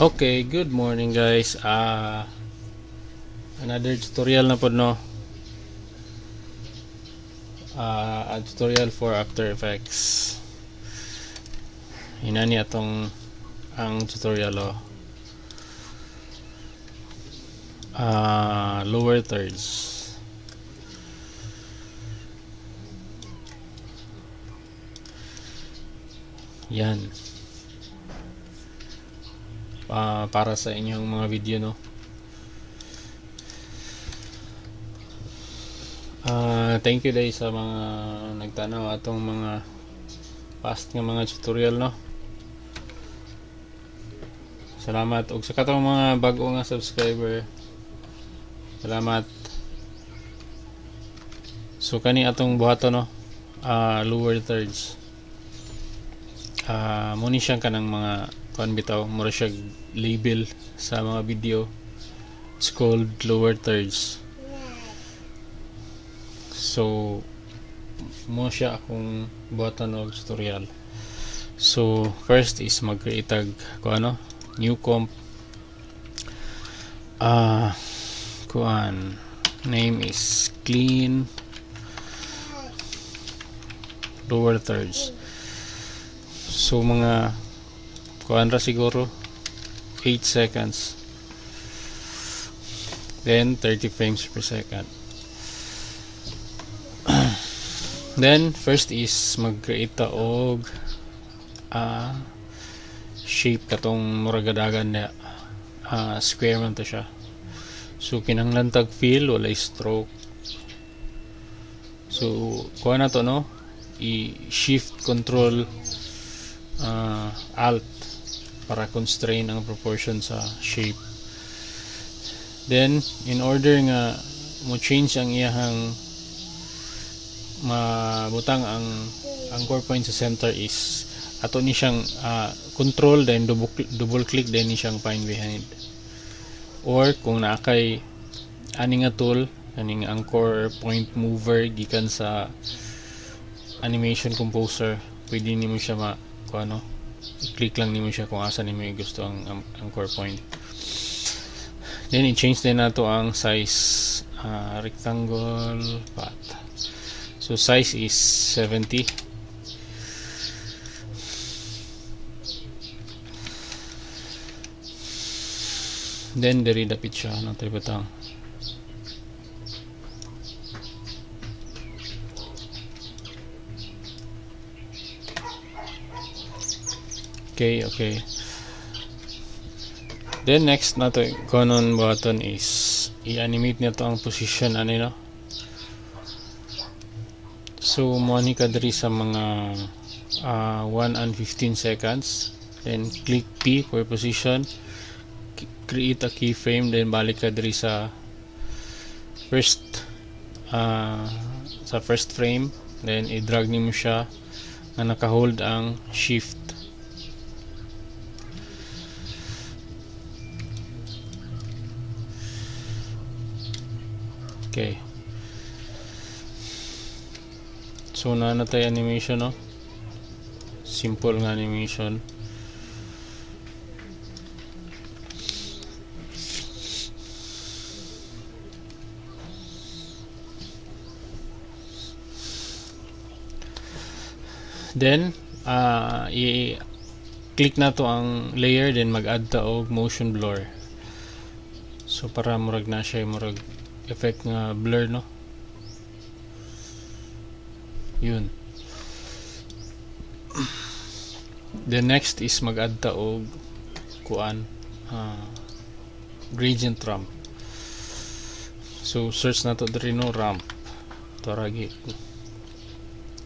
Okay, good morning guys. Another tutorial na po no. A tutorial for After Effects. Inani atong ang tutorial lower thirds. Yan. Para sa inyong mga video no. Thank you guys sa mga nagtanaw atong mga past nga mga tutorial no. Salamat ug sa katong mga bago nga subscriber. Salamat. So kani atong buhaton no, lower thirds. Muni siyang kanang mga kuan bitaw, mura siya label sa mga video. It's called lower thirds. So mo siya akong buhaton og tutorial. So first is mag-create tag kuan new comp. Kuan name is clean lower thirds. So mga kuan ra siguro 8 seconds, then 30 frames per second. Then first is mag-create ta og shape katong muragadagan na square man to siya. So kinahanglan tag fill walay stroke. So kuha na to no, i-shift control alt para constrain ang proportion sa shape. Then in order nga mo change ang iyahang mabutang ang core point sa center is ato ni siyang control then double click then ni siyang find behind, or kung naakay ani nga tool kaning ang core point mover gikan sa animation composer, pwede nimo siya i-click lang nimo siya kung asa nimo gusto ang core point. Then i-change din nato ang size, rectangle path. So size is 70. Then diri dapit siya ng tributang. Okay. Then next nato kanon button is i-animate nito ang position no. So mo ni kadri sa mga 1 and 15 seconds. Then click P for position. Create a keyframe, then balik ka diri sa first frame, then i-drag nimo siya na naka-hold ang shift. Okay. So na tayo animation no. Simple nga animation. Then i-click na to ang layer, then mag-add ta og motion blur. So para murag na siya murag effect nga blur no. Yun. The next is mag-add ta og kuan gradient ramp. So search na to diri no, ramp. Toragi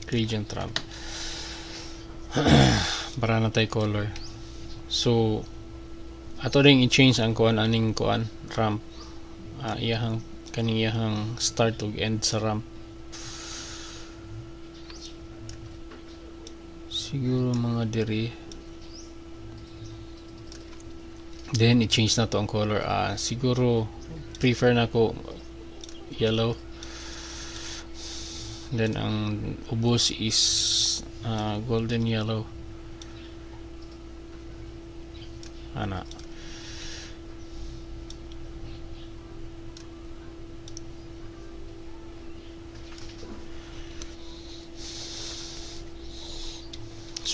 gradient ramp. Para na tay color. So ato ring i-change ang kuan aning kuan ramp, iyahang kaniyahang start ug end sa ramp. Siguro mga diri. Then i-change na to ang color. Siguro prefer na ko yellow. Then ang ubos is golden yellow.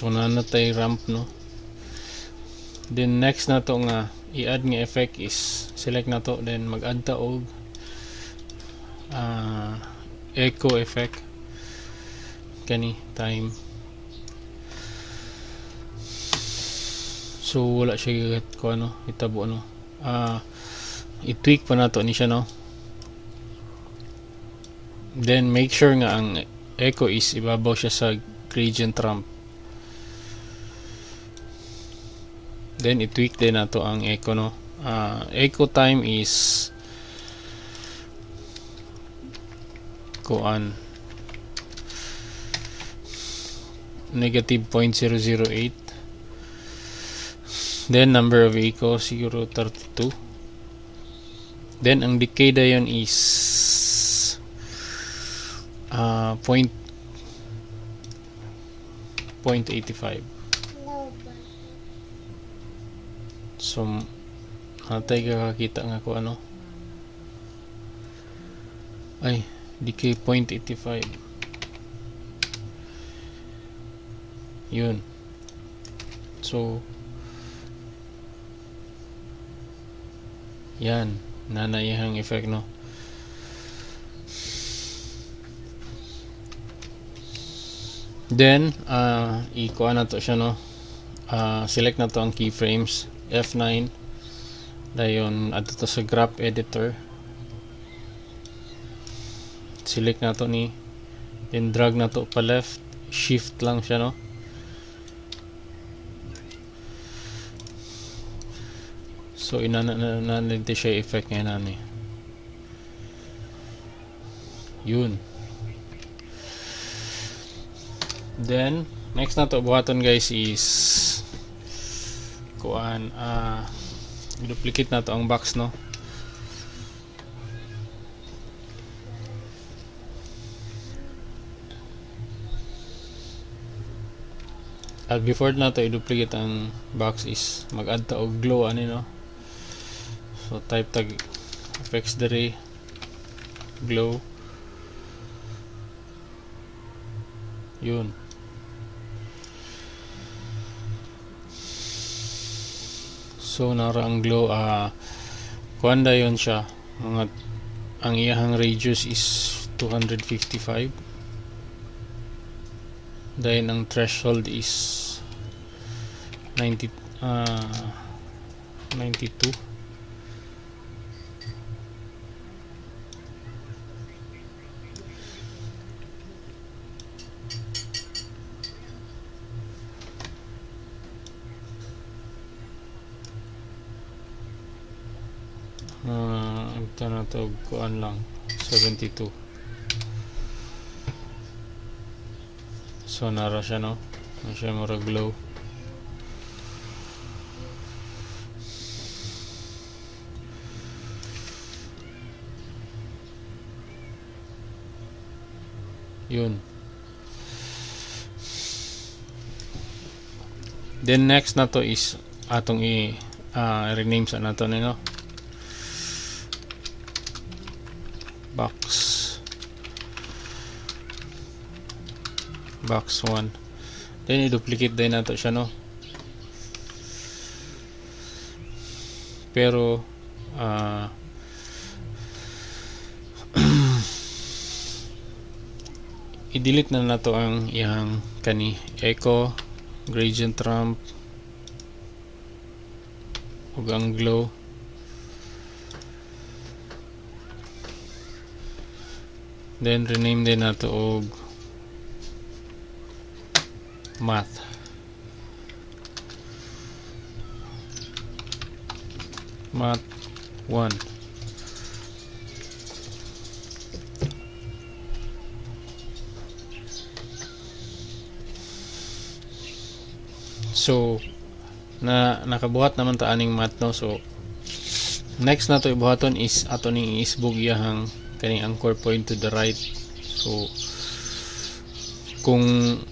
So nanatay ramp, no. Then next na to nga i-add nga effect is select na to, then mag-add ta og echo effect kani time. So wala siya ko ano itabo, no. I-tweak pa na to ni siya, no. Then make sure nga ang echo is ibabaw siya sa gradient ramp. Then i-tweak din na to ang echo, no. Echo time is kuan negative 0.008. Then number of echo siguro 32. Then ang decay dayon is 0.85. So natay kakakita nga ko ano ay decay 0.85 yun. So yan nanayahang effect, no. Then i-kuha na to siya, no. Select na to ang keyframes F9 dayon ato to sa graph editor, select na to ni, then drag na to pa left, shift lang siya, no. So inanalite siya effect nga nani yun. Then next na to buhaton guys is kuan duplicate na to ang box, no. At before na to i-duplicate ang box is mag-add ta og glow ani, no. So type tag effects dere glow yun. So nara ang glow kuanda yon siya mga ang iyahang radius is 255, then ang threshold is 92. Ito na to kuan lang 72. So nara siya, no. Na siya mura glow. Yun. Then next na to is atong rename sa nato ni, no. Box 1. Then i-duplicate din nato siya, no. Pero i-delete na nato ang iyang kani echo, gradient ramp ug ang glow. Then rename din nato og math. Math 1. So nakabuhat naman ta aning math, no. So next na to ibuhaton is ato ning isbog iyahang kaning anchor point to the right. So kung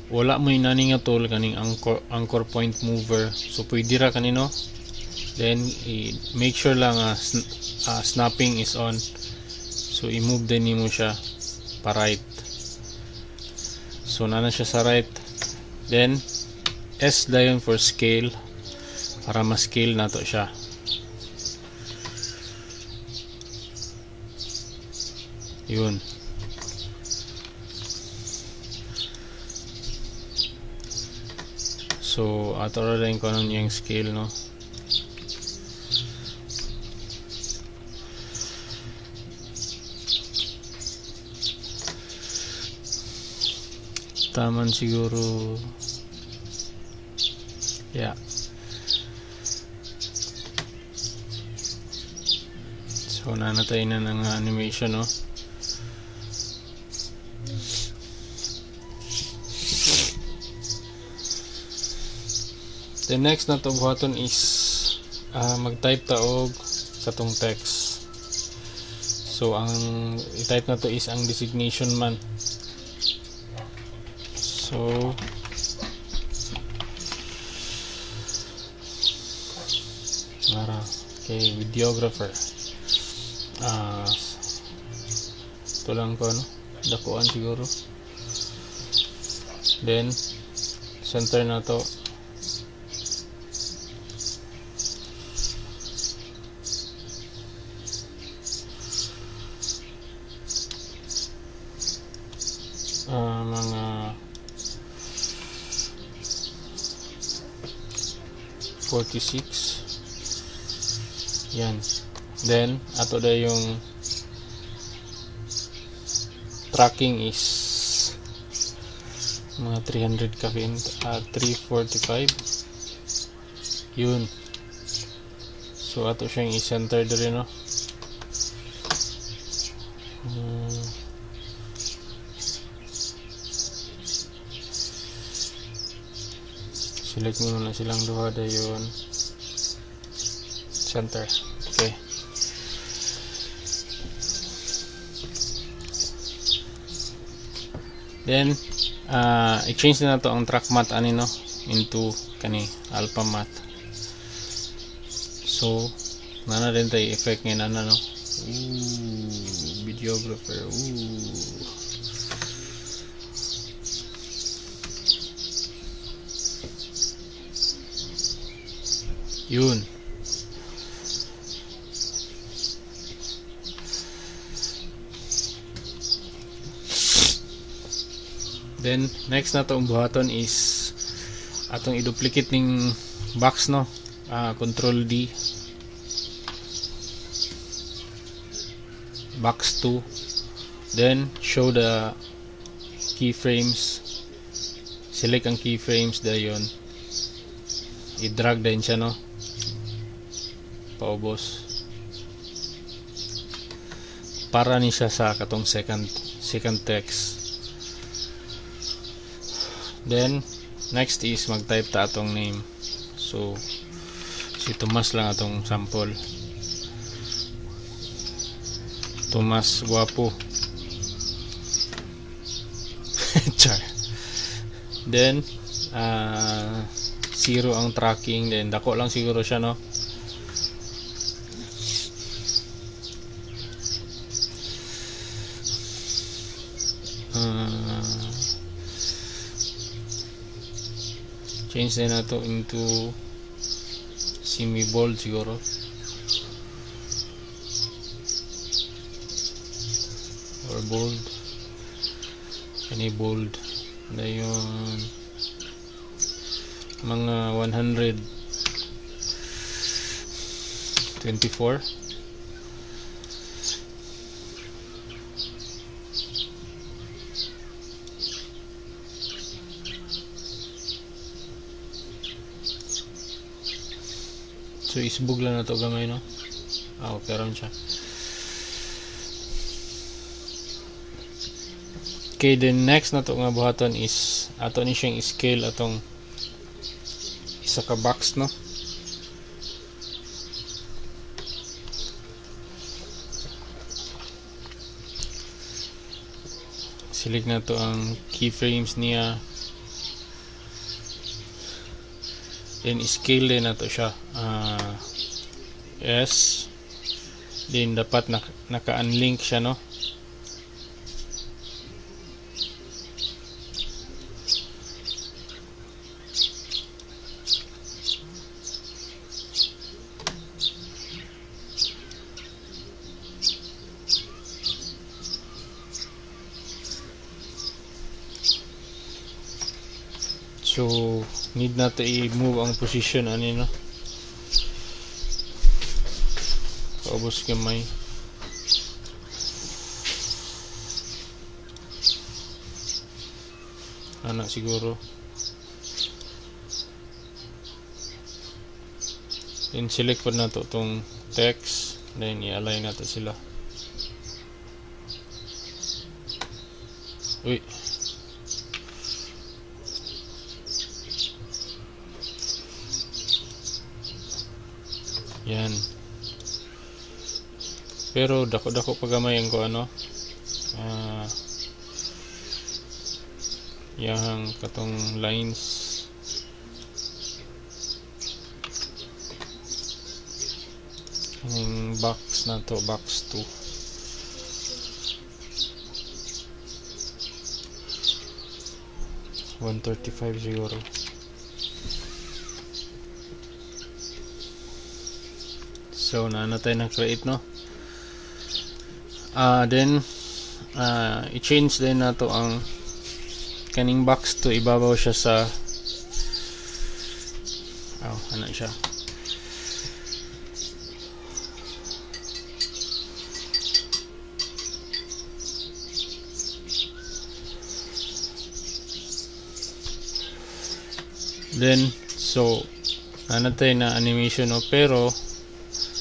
wala mo inani nga tool kaning anchor point mover, so pwede ra kanino. Then make sure lang snapping is on. So i-move din nimo siya pa right. So nana siya sa right. Then S dayon for scale para ma-scale nato siya. Yun. So ato ra rin ko yung scale, no. Taman siguro, yeah. So nanatay na ng animation, no. The next na to buhaton is mag-type ta og katong text. So ang i-type na to is ang designation man. So okay, videographer. Ito lang ko, no? Dakuan siguro. Then center na to. Mga 46. Yan. Then ato da yung tracking is mga 300 kapin, 345. Yun. So ato siyang i-center diri, no. Select mo na silang duha dayon. Center. Okay. Then i-change na to ang track matte ani, no, into kani alpha matte. So nana din tay effect ngayon, no. Videographer. Yun. Then next na tong buhaton is atong i-duplicate ning box, no. Ctrl D, box 2, then show the keyframes. Select ang keyframes dayon, i-drag din siya, no, paubos para ni siya sa katong second text. Then next is mag-type ta atong name. So si Tomas lang atong sample. Tomas Guapo. Char. Then 0 ang tracking, then dako lang siguro siya, no. Change din na to into semi-bold siguro. Or bold. Any bold. Na yung mga 124. So isbog lang na to gamay, no. Okay ron siya. Okay, then next na to nga buhaton is ato ni siyang scale atong isa ka box, no. Select na to ang keyframes niya. Then scale din na to siya. S. Then dapat naka-unlink siya, no. So need na to i-move ang position ani no. Paubos gamay. Ana siguro. Then select po na to tong text. Then i-align na to sila. Uy. Yan. Pero dako-dako pagamay ang ko ano. Yang katong lines. Ang box na to, box 2. $135 siguro. So tayo na create no. Then i-change din na to ang kaning box to, ibabaw siya sa ano siya. Then so tayo na animation no, pero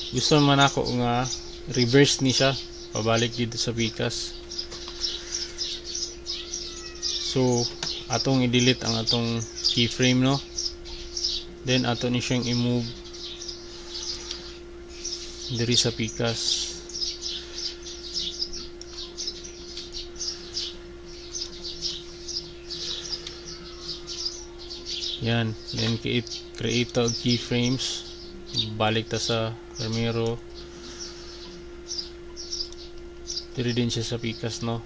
gusto man ako nga reverse ni siya pabalik dito sa pikas. So atong i-delete ang atong keyframe no, then ato ni siyang i-move diri sa pikas. Yan, then create og keyframes, balik ta sa Premiere, diri din siya sa pikas no.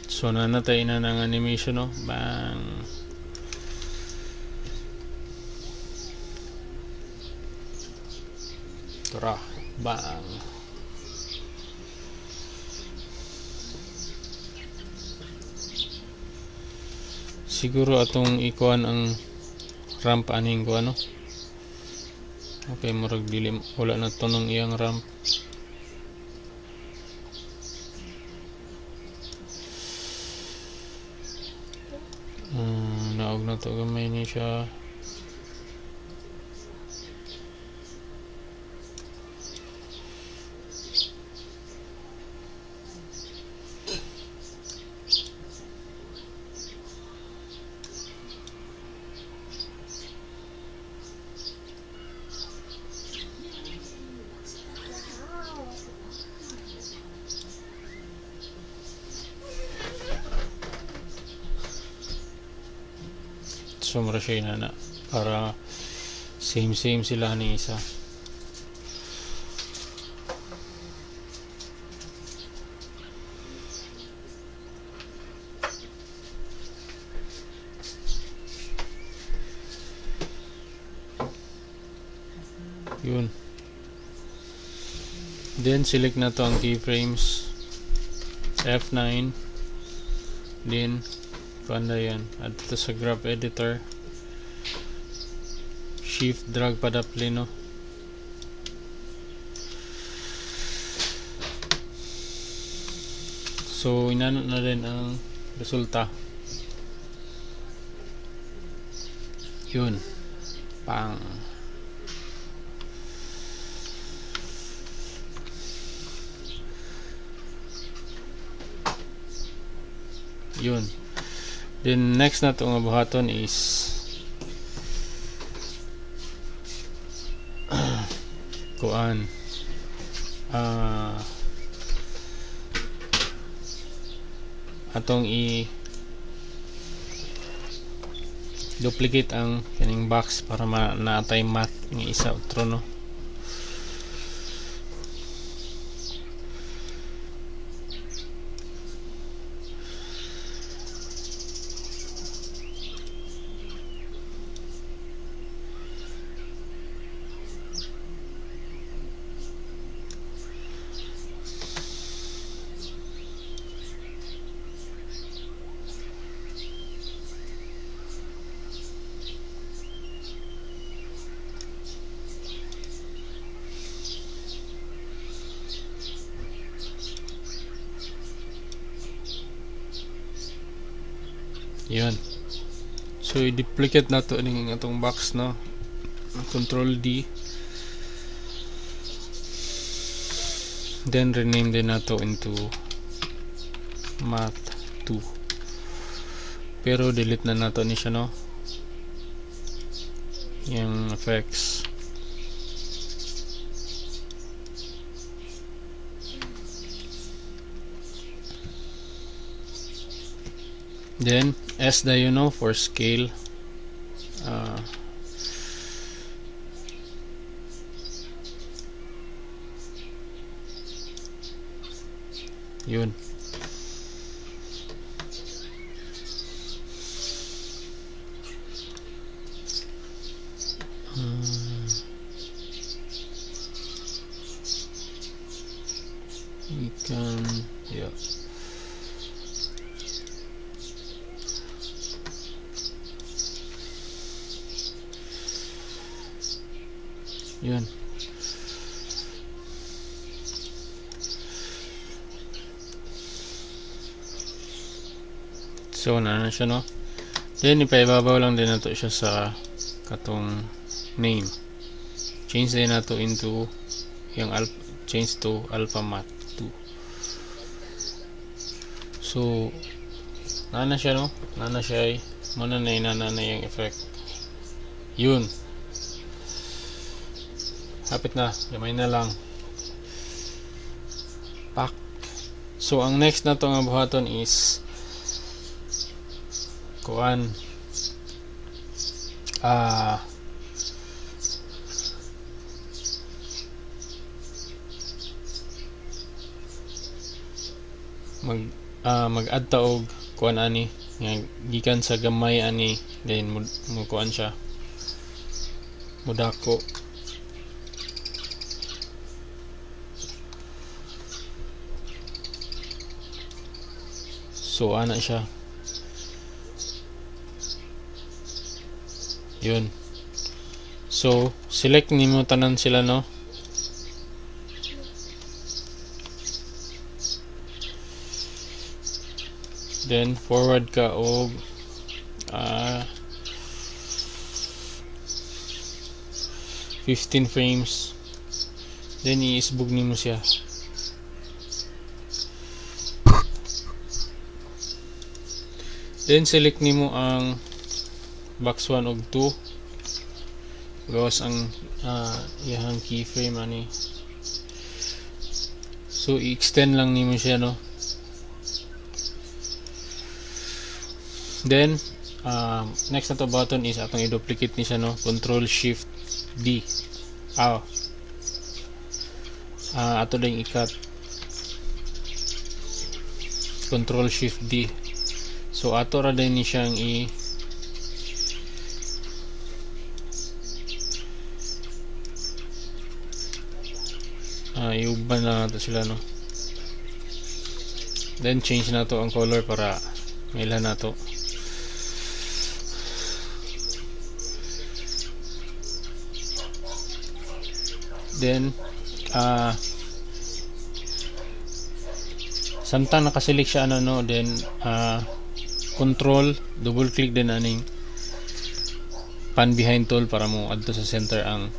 So nanatay na ng animation no. Bang. Tara. Bang. Siguro atong ikuan ang ramp aning ko ano. Okay, murag dili wala na to ng iyang ramp. Naog na to gamay ni siya. Sumra siya na para same sila ni isa. Yun. Then select na to ang keyframes, F9, then panda yan, add to sa graph editor, shift drag padapli no. So inano na din ang resulta. Yun. Pang. Yun. Then next na to nga buhaton is kuan atong i duplicate ang kaning box para naatay math ng isa outro no. Yun. So i-duplicate nato ning atong box, no. Ctrl D. Then rename din nato into math 2. Pero delete na nato ni siya, no. Yung effects. Then S dayo, no, for scale. Yun. We can, yeah. Yun. So na siya, no. Then ipaibabaw lang din nato siya sa katong name. Change din nato into yung change to alpha math 2. So nana siya, no. Nana siya ay muna na inana na yung effect. Yun. Hapit na, gamay na lang. Pak. So ang next na to nga buhaton is kuan mag-add ta og kuan ani nga gikan sa gamay ani, then mo kuan siya mudako. So ana siya. Yun. So select nimo tanan sila, no. Then forward ka og 15 frames. Then i-isbog nimo siya. Then select nimo ang box 1 ug 2. Gawas ang iyang keyframe ani. So i-extend lang nimo siya, no. Then next na to button is atong i-duplicate ni siya, no. Ctrl+Shift D. Ato lang i-cut. Ctrl+Shift D. So ato ra din ni siyang iuban na nato sila, no. Then change na to ang color para mailan na to. Then samtang nakaselect siya, ano, no, then control double click din aning pan behind tool para mo adto sa center ang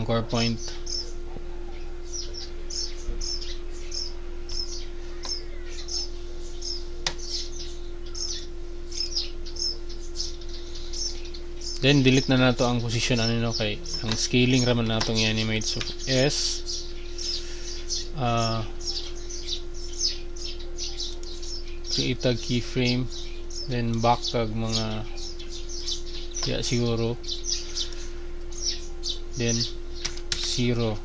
core point. Then delete na nato ang position, ano, no, kay ang scaling raman natong i-animate. So S create a keyframe, then back kag mga siguro, then 0.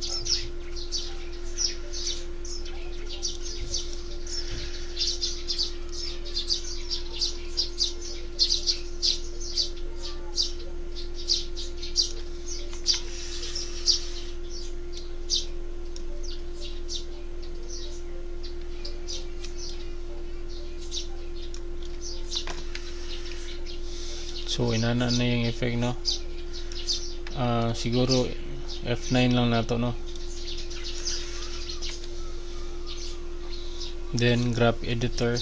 So inana na yung effect, no. Siguro F9 lang nato, no. Then graph editor,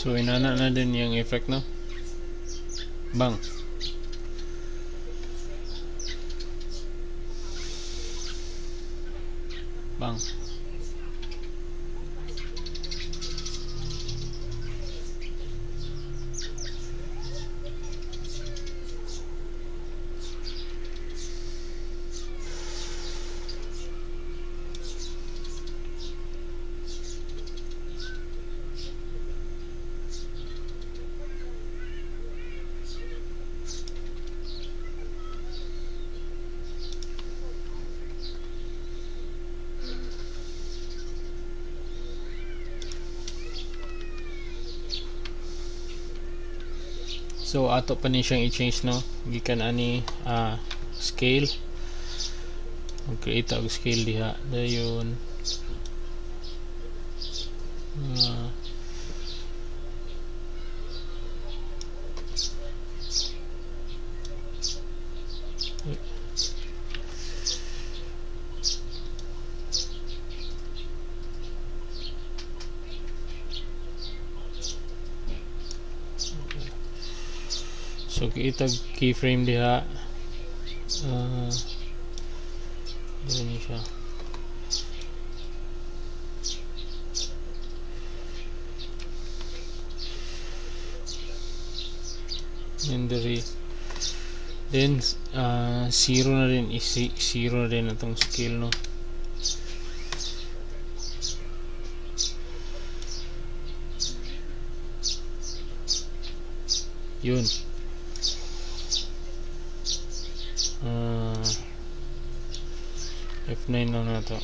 So inana na din yung effect, no? Bang. Bang. So ato pa ni siyang i-change, no, gikan ani scale, mag-create og scale diha dayon. So kita keyframe diha, dili siya. Inventory. Then 0 na din, 0 na din atong scale, no. Yun. F9 lang na to.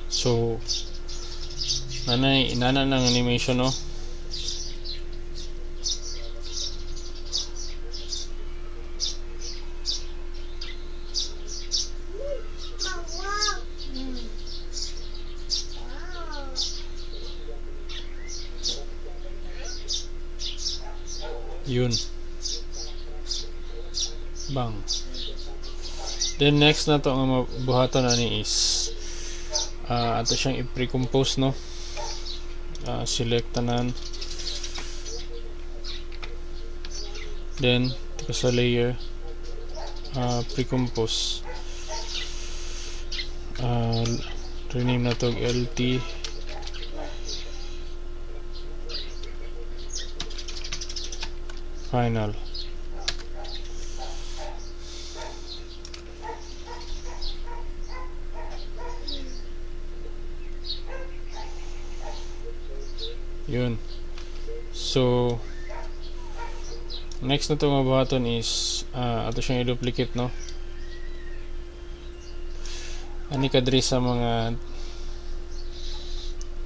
So inana ng animation, no. Yun. Bang. Then next na to ang mabuhaton ani is ato siyang i-pre-compose, no. Select tanan, then tika sa layer, pre-compose, rename na to LT final. Yun. So next na to mabuhaton is ato siyang i-duplicate, no. Ani kadri sa mga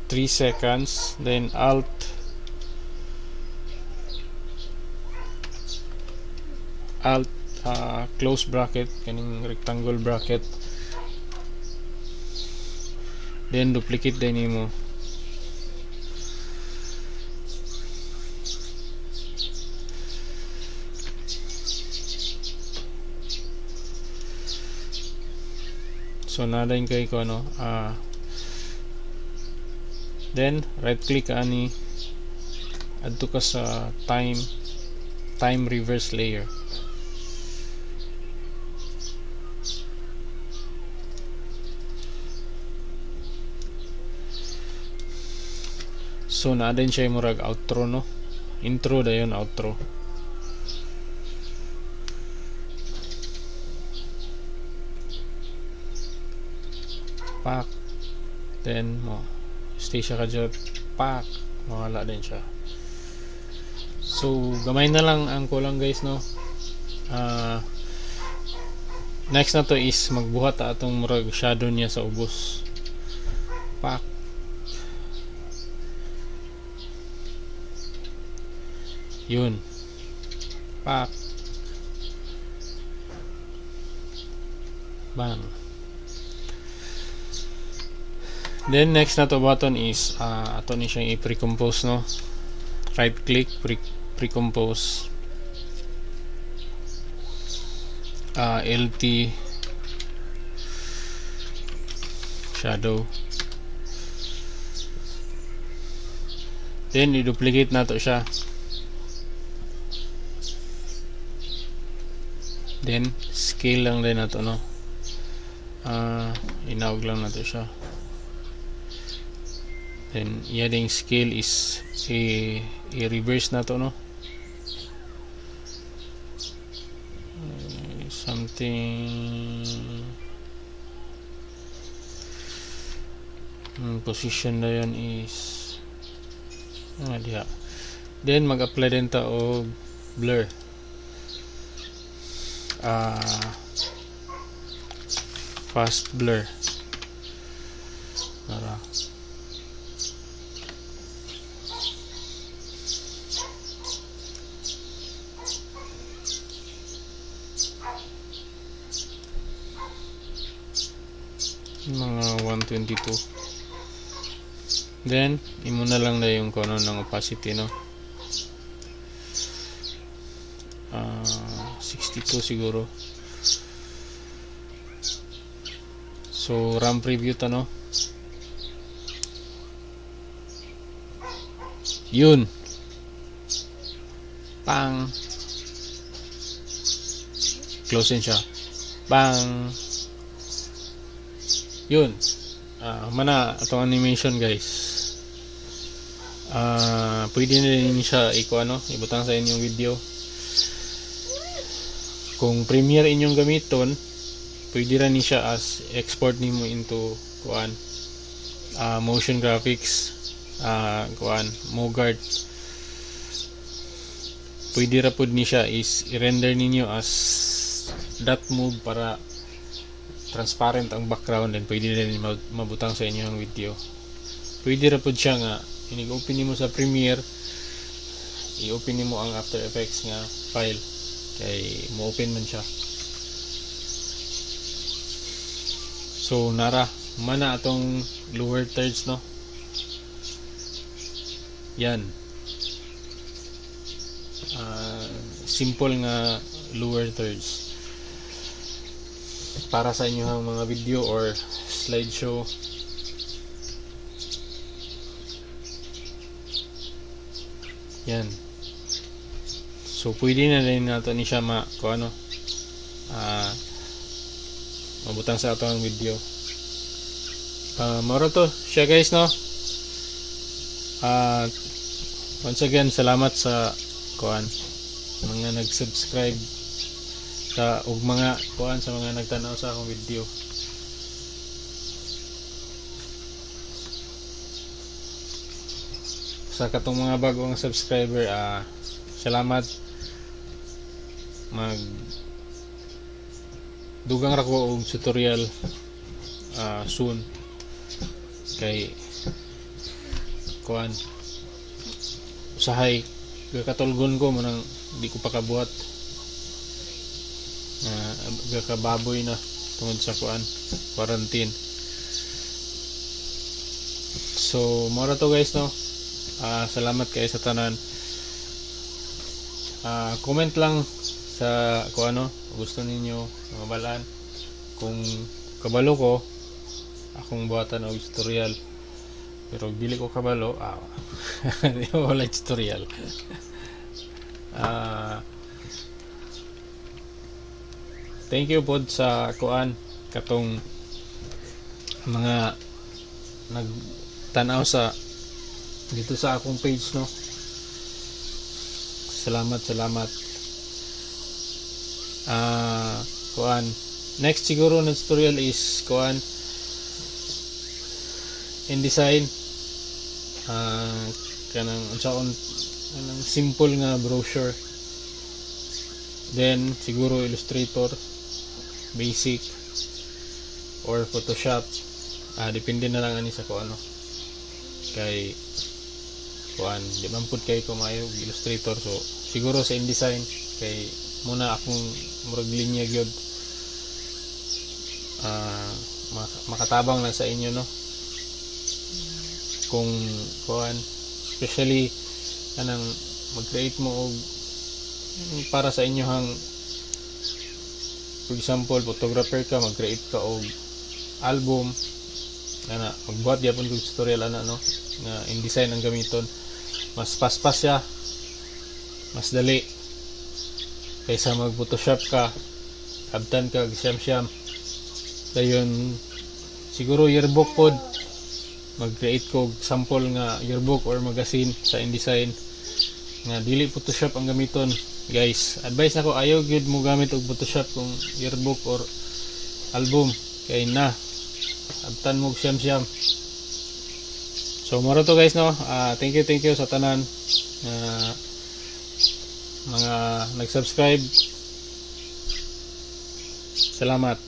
3 seconds, then Alt close bracket, kaning rectangle bracket, then duplicate din nimo. So nadain kay ko, no. Then right click ani, adto ka sa time reverse layer. So na din siya murag outro, no. Intro dayon outro. Pak. Then mo stay siya kadyo, pak, mawala din siya. So gamay na lang ang kulang, guys, no. Next na to is magbuhat atong murag shadow niya sa ubos. Pak. Yun. Pak. Bang. Then next na to button is ato ni siyang i-pre-compose, no. right click, pre-compose, LT shadow, then i-duplicate nato siya, then scale lang din nato, no. Inawag lang nato siya, then yading scale is i-reverse nato, no. Something position na yan is diha. Then mag-apply din ta og blur, fast blur para mga 122. Then imo na lang na yung kono ng opacity, no. 62 siguro. So RAM preview ta, no. Yun, pang close siya, bang. Yun, mana atong animation, guys. Pwede na rin siya ibutang sa inyong video. Kung Premiere inyong gamiton, pwede rin siya as export nimo into motion graphics, Mogart. Pwede ra pud ni siya is i-render ninyo as .move para transparent ang background, and pwede rin mabutang sa inyong video. Pwede ra pud siya nga inig-open nimo sa Premiere, i-open nimo ang After Effects nga file kay mo-open man siya. So nara mana atong lower thirds, no. Yan, simple nga lower thirds para sa inyong mga video or slideshow. Yan. So pwede na rin nato ni siya mabutang sa atong video. Maro to siya, guys, no. Once again, salamat sa mga nag-subscribe ug mga sa mga nagtanaw sa akong video. Sa katong mga bagong subscriber, salamat. Dugang ra ko og tutorial soon kay usahay gakatulgon ko mo nang di ko pa kabuhat, gakababoy na tungod sa quarantine. So mora to, guys, no. Salamat kayo sa tanan. Comment lang sa gusto ninyo mabalaan. Kung kabalo ko akong buhatan og tutorial, pero dili ko kabalo, di wala tutorial. Thank you pod sa katong mga nagtanaw sa dito sa akong page, no. Salamat. Next siguro na tutorial is InDesign, kanang simple nga brochure. Then siguro Illustrator basic or Photoshop, depende na lang ani sa kay di man pud kay kumayo Illustrator. So siguro sa InDesign kay muna akong murag linya gyud, makatabang lang sa inyo, no. Kung especially kanang mag-create mo og para sa inyohang, for example photographer ka, mag-create ka og album ana, magbuhat gyapon og tutorial ana no nga InDesign ang gamiton. Mas paspas siya, mas dali kaysa mag Photoshop ka, abtan ka siyam dayon. Siguro yearbook pod, mag-create ko sample nga yearbook or magazine sa InDesign nga dili Photoshop ang gamiton. Guys, advice nako, ayaw gyud mo gamit og Photoshop kung yearbook or album kay na abtan mo siyam. So moro to guys no. Thank you sa tanan mga nag-subscribe. Salamat.